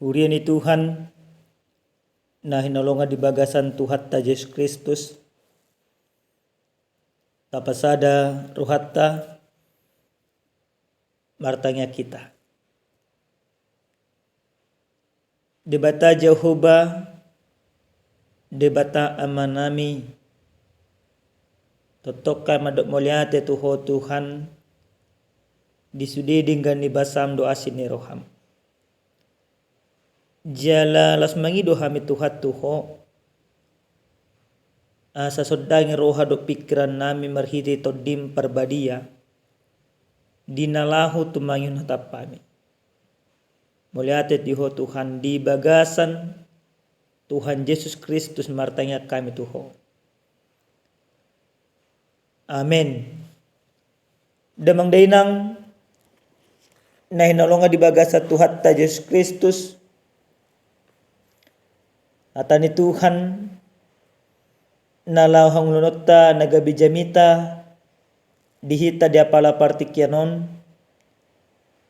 Uriani Tuhan na hinolongan di bagasan Tuhan ta Yesus Kristus tapasada ruhatta martanya kita. Debata Jehovah, debata amanami, totokan madok muliate tuho Tuhan, disudi dengan nibasam doa sini roham. Jala las mangi dohami Tuhan tuho, asa sodang roha do pikiran nami marhiti todim parbadia, dinalahu tumangin hatapami. Muliate tiho Tuhan di bagasan Tuhan Yesus Kristus martanya kami tuho. Amin. Damang dainang na hinolongan di bagasan Tuhan ta Yesus Kristus atani Tuhan nalawhang lunota nagabijamita dihita di apala partikyanon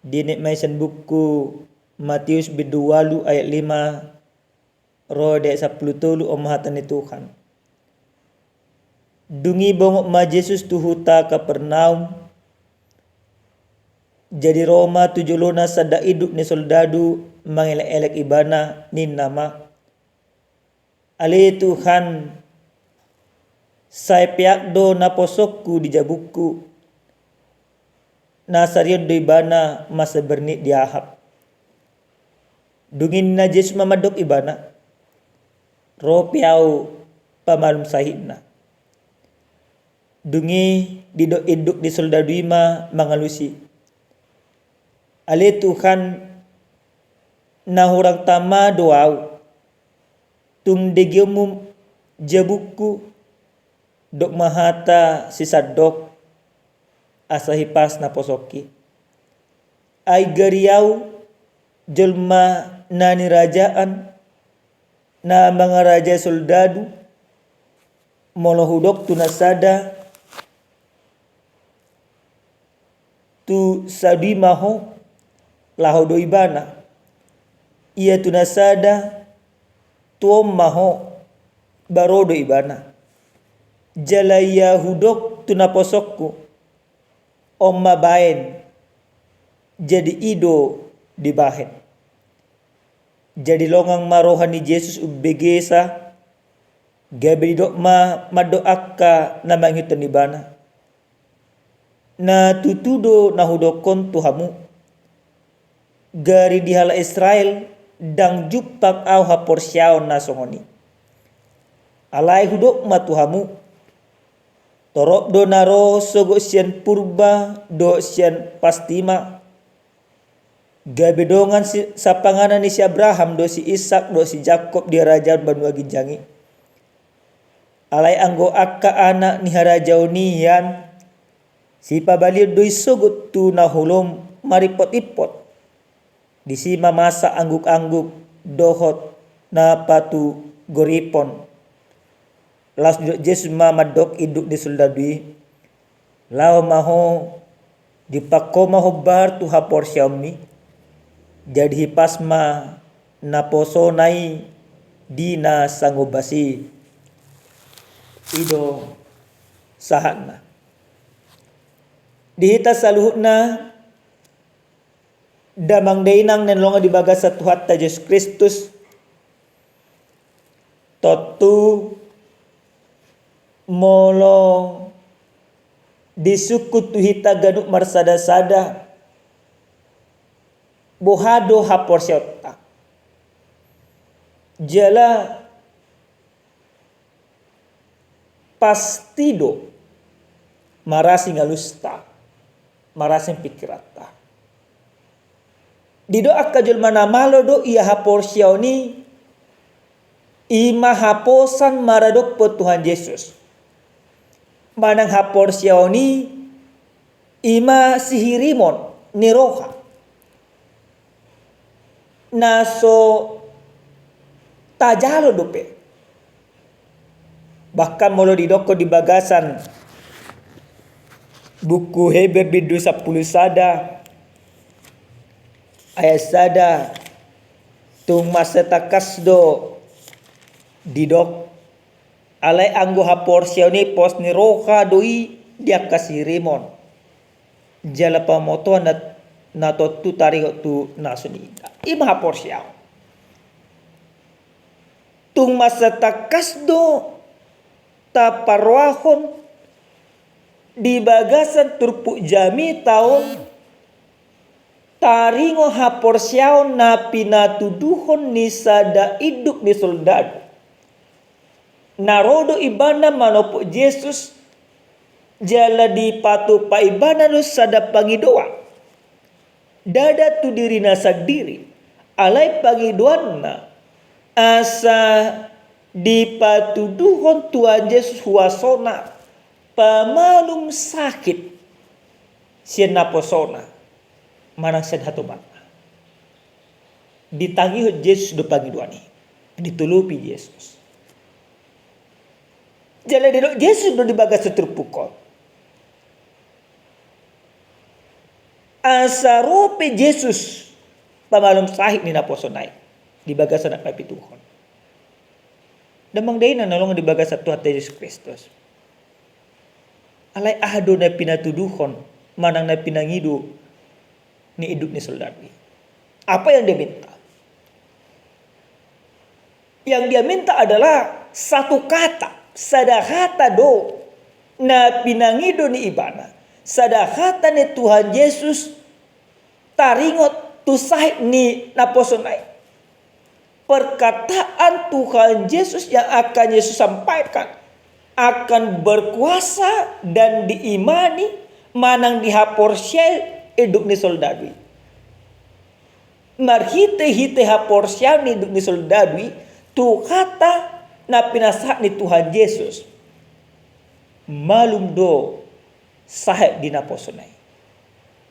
dinikmaisan buku Matius biduwalu ayat 5 rode 10 omahatan ni Tuhan. Dungi bongok ma Yesus tuhuta Kapernaum jadi Roma tujuluna sada iduk ni soldadu mangelek-elek ibana nin nama ali Tuhan saya piak do na posokku di jabukku na sarion do ibana masa bernit diahap dungin na Yesus mamadok ibana ro piau pamalum sahibna dungi didok iduk di soldadu ima mangalusi ali Tuhan na hurang tama doau tum degemu jabukku dok mahata sisadok asahipas na posoki ay gariau jelma nani rajaan na mga raja soldadu molohudok tunasada tu sadui maho lahodo ibana ia tunasada tuom maho barodo ibana jalaya hudok tunaposokku omma baen jadi ido di bahen jadi longang marohani Yesus ubegesa gabi dok ma madoaka na mangiton ibana na tutudo na hudokon tuhamu gari dihala Israel dang jupak au haporsyaon na songoni alai hudok ma tuhamu torok do naro sogo sian purba do sian pastima gabe dongan si sapanganan ni si Abraham do si Ishak do si Jakob di rajaan banua ginjangi alai anggo akka anak ni harajaunian si pabalir do isogot tu na hulom maripot-ipot di si mamasa angguk-angguk dohot na patu goripon las Yesus mamadok iduk di soldadui lao maho di pako maho bar tu hapor syami jadi hipasma na poso nai dina sangobasi ido sahatna dihita saluhutna damang dainang nenlonga di bagas sa Tuhan ta Yesus Kristus totu molo disukut tuhita ganuk marsada-sada bohado hapor syota jala pastido marasing alusta marasing pikirata dido akka julma namalo do iya hapor syoni ima haposan maradok po Tuhan Yesus manang hapor syoni ima sihirimon niroha naso tajalo dope bahkan molo didoko di bagasan buku Heber bidu 10 sada ayat sada tung masetakas do didok alay anggo haporsyaw ni pos ni roka doi dia kasih rimon jala pamoto na to tu tarik tu nasunida ima haporsyaw tung masetakas do taparwahon di bagasan turpu jami taon taringo haporsyaw na pinatuduhon ni sada iduk ni soldado. Narodo ibana manopo Jesus jala di patu pa ibana no sada pangidoa. Dada tu diri na sadiri alay pangidoan na asa di patuduhon Tuhan Yesus huasona pamalum sakit siya naposona. Manang sad hatuban ditagih Jesus do pangiduani ditulupi Jesus jala dilo Jesus do dibagas terpukul asarope Jesus pamalum sahit ni naposonay dibagas na kapituhon damang day na nalong dibagas sa Tuhan Yesus Kristus alay ahado na pinatuduhon manang na pinangido ni hidup ni soldado. Apa yang dia minta? Yang dia minta adalah satu kata, sadahata do na pinangido ni ibana. Sadahata ni Tuhan Yesus taringot tusahit ni naposonay. Perkataan Tuhan Yesus yang akan Yesus sampaikan akan berkuasa dan diimani manang dihaporsyaw hidup ni soldado. Marhite-hite haporsyaw ni hidup ni soldado tu kata na pinasak ni Tuhan Yesus. Malum do sahib di naposonay.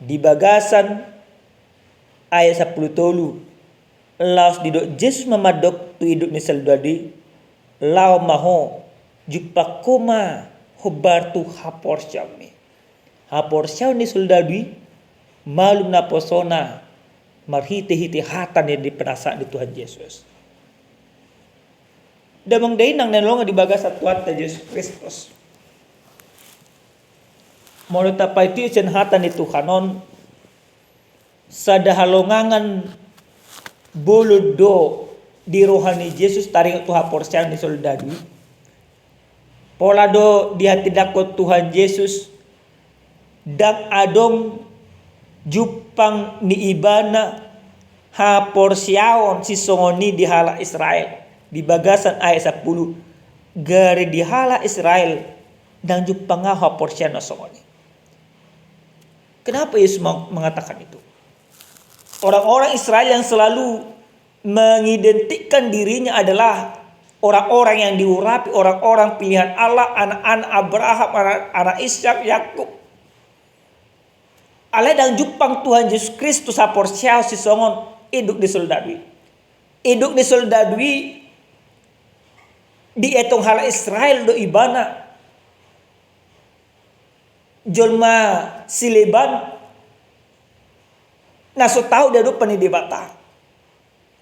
Di bagasan ayat 10 tolu. Laos di do Yesus memadok tu hidup ni soldado. Lao maho jupakoma hobar tu haporsyaw ni. Haporsyaw ni soldado malum na posona marhiti-hiti hatan yang dipenasa di Tuhan Yesus. Damang day nang nanulong di bagas at Tuhan Yesus Kristus. Moro tapay ti sen hatan ni Tuhanon sa dahalongangan bulod do di rohani Yesus taring tu haporsyaw ni soldado. Pola do di hati dakot Tuhan Yesus dak adong jupang ni ibana haporsyaon si songoni di hala Israel di bagasan ayat 10 gari di hala Israel dan jupang nga haporsyaon na songoni. Kenapa Yesus mengatakan itu? Orang-orang Israel yang selalu mengidentikan dirinya adalah orang-orang yang diurapi, orang-orang pilihan Allah, anak-anak Abraham, anak Ishak, Yakub. Alay dang jupang Tuhan Yesus Kristus haporsyaw si songon iduk di soldado. Iduk di soldado di etong hala Israel do ibana. Jolma sileban naso tahu dia do panidibata.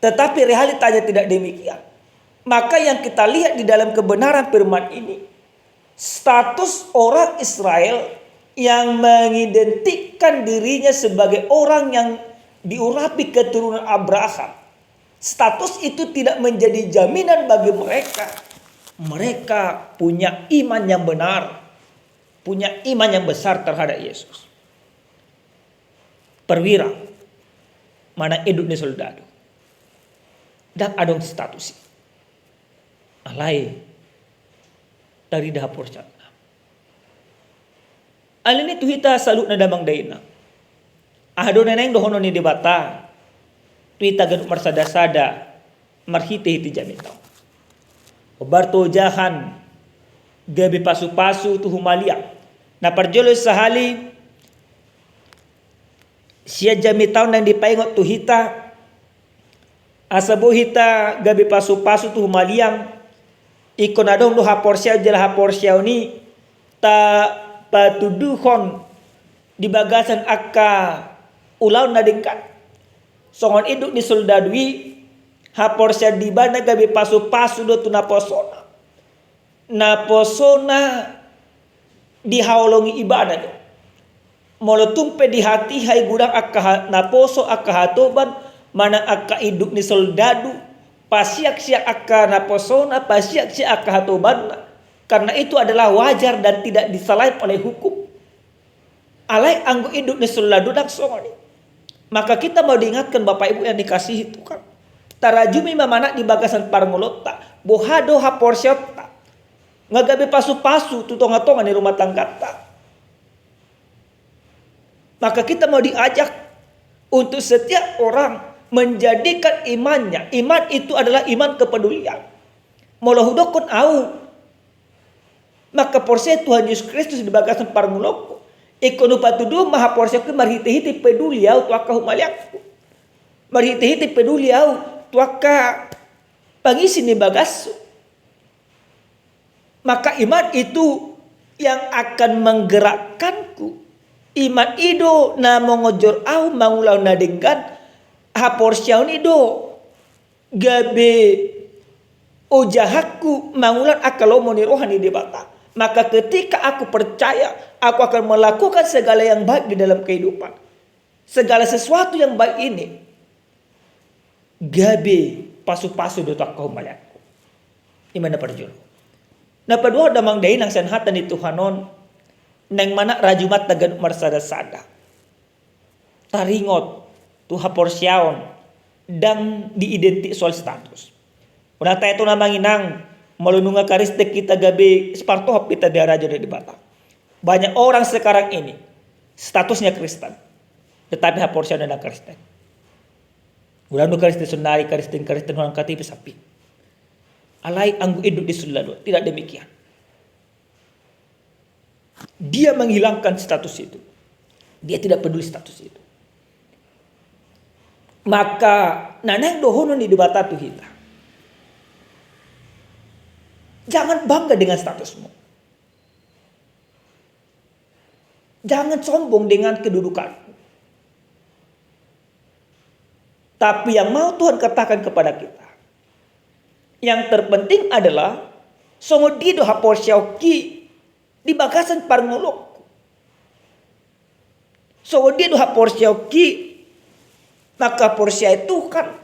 Tetapi realitanya tidak demikian. Maka yang kita lihat di dalam kebenaran firman ini, status orang Israel yang mengidentikan dirinya sebagai orang yang diurapi keturunan Abraham. Status itu tidak menjadi jaminan bagi mereka. Mereka punya iman yang benar, punya iman yang besar terhadap Yesus. Perwira, mana hidup ni soldado. Dan adong status. Alay, dari dapur cakna. Alin itu hita salut na damang dayna. Ahdo na neng dohono ni debata. Tuita ganuk marsada-sada. Marhiti-hiti jamitaw. Obarto jahan. Gabi pasu-pasu tu humalia. Na parjolo sahali. Siya jamitaw nang dipaingot tu hita. Asabo hita gabi pasu-pasu tu humaliang. Iko na dong do haporsyaw jala haporsyaw ni. Ta patuduhon di bagasan akka ulaw na dingkat. Songon iduk ni soldadwi Haporsya di bana gabi pasu-pasu do tu naposona. Naposona dihaolongi ibadah do. Molo tumpe di hati hai gudang akka naposo akka hatoban mana akka iduk ni soldadu pasiak-siak akka naposona pasiak-siak akka hatoban. Karena itu adalah wajar dan tidak disalahin oleh hukum. Alai anggo iduk ni soldadu dak songoni. Maka kita mau diingatkan Bapak Ibu yang dikasihi Tuhan. Tarajumi mamana di bagasan parngolota. Bohado haporsyota. Ngagabe pasu-pasu tutonga-tonga di rumah tangga ta. Maka kita mau diajak untuk setiap orang menjadikan imannya. Iman itu adalah iman kepedulian. Molohudokon au. Maka porsi Tuhan Yesus Kristus di bagasan parngoloko. Ikonu patudu maha porsi ke marhiti-hiti peduli au tuaka humaliakku. Marhiti-hiti peduli au tuaka pangisi ni bagasu. Maka iman itu yang akan menggerakkanku. Iman ido na mongojor au mangulau na denggan haporsiaun ido gabe ojahakku mangulan akalomo ni rohani debata. Maka ketika aku percaya, aku akan melakukan segala yang baik di dalam kehidupan. Segala sesuatu yang baik ini gabe pasu-pasu do tak kau maliakku. Imana perjolo. Na padua damang dai nang senhatan itu Tuhanon neng mana rajumat tagan marsada-sada. Taringot tu haporsyaon dan diidentik soal status. Una tayo ito namang inang malununga karistik kita gabi spartohop kita di raja di bata. Banyak orang sekarang ini statusnya Kristen, tetapi haporsyaon dan Kristen. Ulang Kristen sunari Kristen orang katipi sapi. Alai anggu hidup di sulado. Tidak demikian. Dia menghilangkan status itu. Dia tidak peduli status itu. Maka nanang dohonon di debata tu kita. Jangan bangga dengan statusmu. Jangan sombong dengan kedudukanmu. Tapi yang mau Tuhan katakan kepada kita. Yang terpenting adalah songo dido haporsyaoki di bagasan parngolok. Songo dido haporsyaoki maka porsya itu kan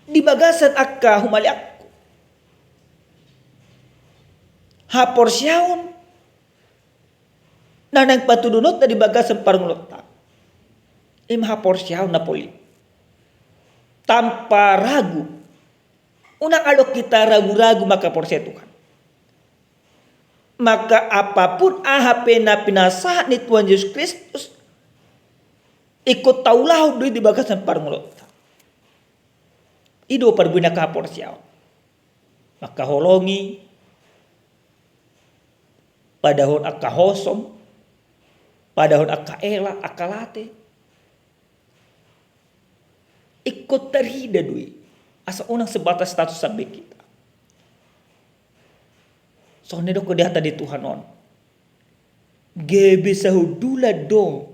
di bagasan akka humaliakku. Haporsyaon nanang patudunot na di bagasan parngolok ta. Im haporsyaon na poli. Tanpa ragu. Unang alok kita ragu-ragu maka porsya Tuhan. Maka apapun ahp na pinasahan ni Tuhan Yesus Kristus. Ikut taulah di bagasan parngolot. Ido parbina ka porsya. Maka holongi. Padahon akka hosom. Padahon akka ela, akka late. Ikut terhida dui. Asa unang sebatas status sabi kita. So nido ko dihata di Tuhan on. Gebe sa hudula dong.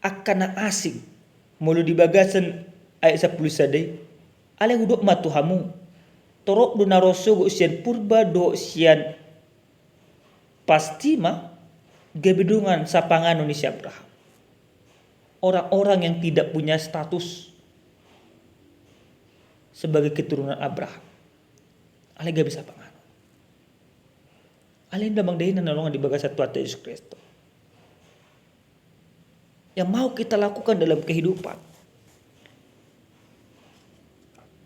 Akan na asing. Mulu di bagasan ay sa pulisaday. Ale hudok matuhamu. Torok do narosugo siyan purba do siyan pastima. Gebedungan sa pangano ni si Abraham. Orang-orang yang tidak punya status sebagai keturunan Abraham. Ale gak bisa pangan. Ale ndamang dahin na nolongan di bagasan Tuhan Yesus Kristus. Yang mau kita lakukan dalam kehidupan.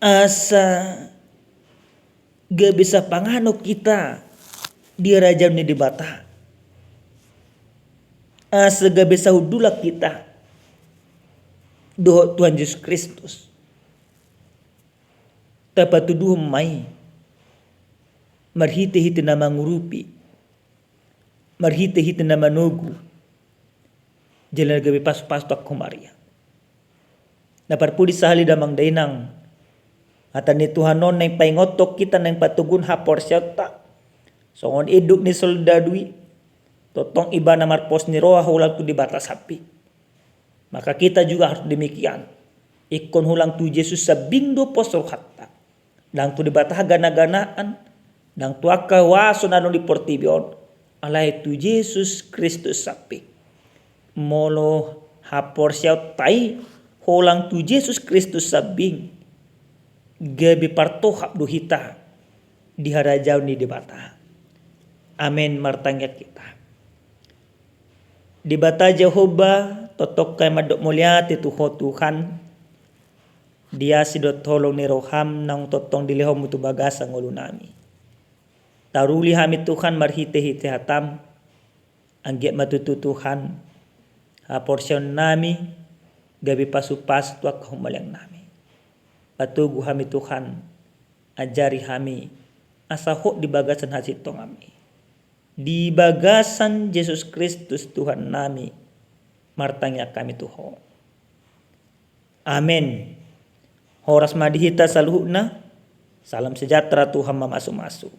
Asa gak bisa pangano kita di raja ni di bata. Asa gak bisa hudulak kita. Doh Tuhan Yesus Kristus. Tapatuduh mai. Marhite-hite na mangurupi. Marhite-hite na manugu. Jalan gabi pas-pas tak kumaria. Naparpudi sahali damang dainang. Atan ni Tuhan non nang paingotok kita nang patugun haporsyata. Songon iduk ni soldadui. Totong ibana marpos ni roa hulang tu di batas sapi. Maka kita juga harus demikian. Ikon hulang tu Yesus sabindo pos roh hatta. Dang tu di batas gana-ganaan. Dang tu akka waso nano di portibion. Alai tu Yesus Kristus sapi. Molo hapor siyaw tai hulang tu Yesus Kristus sabing. Gabi partohap do hita. Di harajau ni di bata. Amin martangyat kita. Di bata Jehovah totok kay madok mulia ti Tuhan. Dia sidot tolong ni roham nang totong dilihom mutu bagas ang ulo nami. Taruli hami Tuhan marhite-hite hatam. Anggiat matutu Tuhan. Porsyon nami gabi pasupas tuak humalang nami. Patugu hami Tuhan. Ajari hami. Asahok di bagasan hasitong kami. Di bagasan Yesus Kristus Tuhan nami. Martanya kami Tuhan. Amin. Horas madihita saluhuna. Salam sejahtera Tuhan mamasu-masu.